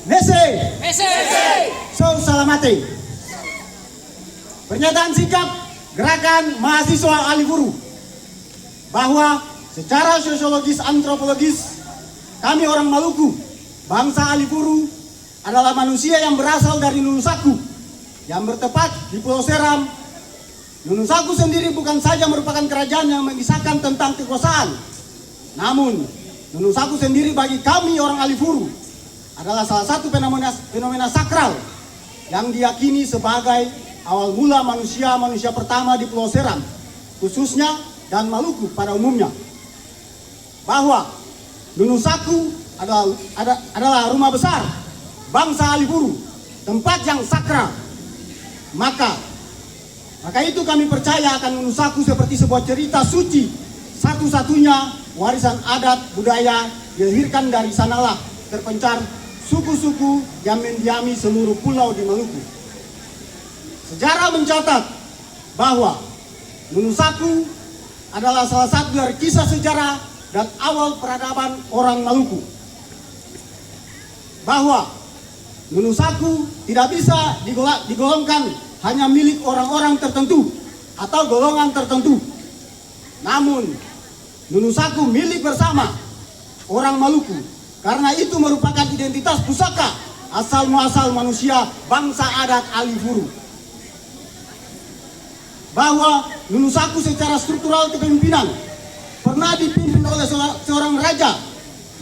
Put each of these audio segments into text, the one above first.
Mese. So salamate. Pernyataan sikap gerakan mahasiswa Alifuru bahwa secara sosiologis antropologis kami orang Maluku, bangsa Alifuru adalah manusia yang berasal dari Nunusaku yang bertempat di Pulau Seram. Nunusaku sendiri bukan saja merupakan kerajaan yang mengisahkan tentang kekuasaan, namun Nunusaku sendiri bagi kami orang Alifuru adalah salah satu fenomena sakral yang diyakini sebagai awal mula manusia pertama di Pulau Seram, khususnya dan Maluku pada umumnya. Bahwa Nunusaku adalah rumah besar bangsa Alifuru, tempat yang sakral. Maka itu kami percaya akan Nunusaku seperti sebuah cerita suci, satu-satunya warisan adat budaya dilahirkan dari sanalah terpencar suku-suku yang mendiami seluruh pulau di Maluku. Sejarah mencatat bahwa Nunusaku adalah salah satu dari kisah sejarah dan awal peradaban orang Maluku. Bahwa Nunusaku tidak bisa digolongkan hanya milik orang-orang tertentu atau golongan tertentu. Namun Nunusaku milik bersama orang Maluku, karena itu merupakan identitas pusaka asal muasal manusia bangsa adat Alifuru. Bahwa Nunusaku secara struktural kepemimpinan pernah dipimpin oleh seorang raja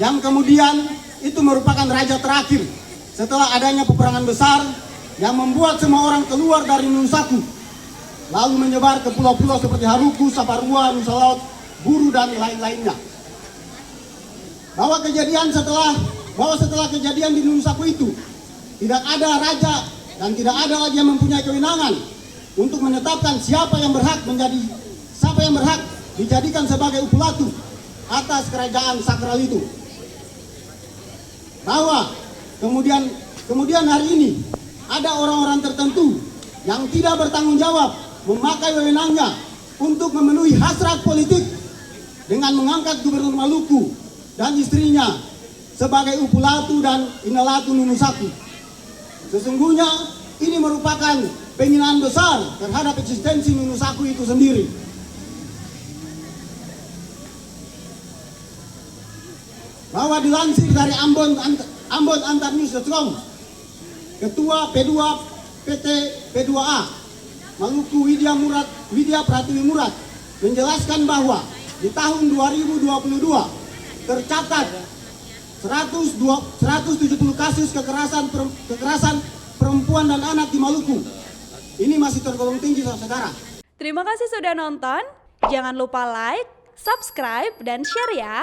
yang kemudian itu merupakan raja terakhir setelah adanya peperangan besar yang membuat semua orang keluar dari Nunusaku lalu menyebar ke pulau-pulau seperti Haruku, Saparua, Nusa Laut, Buru dan lain-lainnya. Bahwa setelah kejadian di Nunusaku itu tidak ada raja dan tidak ada lagi yang mempunyai kewenangan untuk menetapkan siapa yang berhak dijadikan sebagai upulatu atas kerajaan sakral itu. Bahwa kemudian hari ini ada orang-orang tertentu yang tidak bertanggung jawab memakai wewenangnya untuk memenuhi hasrat politik dengan mengangkat Gubernur Maluku dan istrinya sebagai upulatu dan inalatu Nunusaku. Sesungguhnya ini merupakan penghinaan besar terhadap eksistensi Nunusaku itu sendiri. Bahwa dilansir dari Ambon Antarnews.com, Ketua P2 PT P2A Maluku Widya Pratiwi Murad menjelaskan bahwa di tahun 2022 tercatat 170 kasus kekerasan perempuan dan anak di Maluku. Ini masih tergolong tinggi, saudara. Terima kasih sudah nonton. Jangan lupa like, subscribe, dan share ya.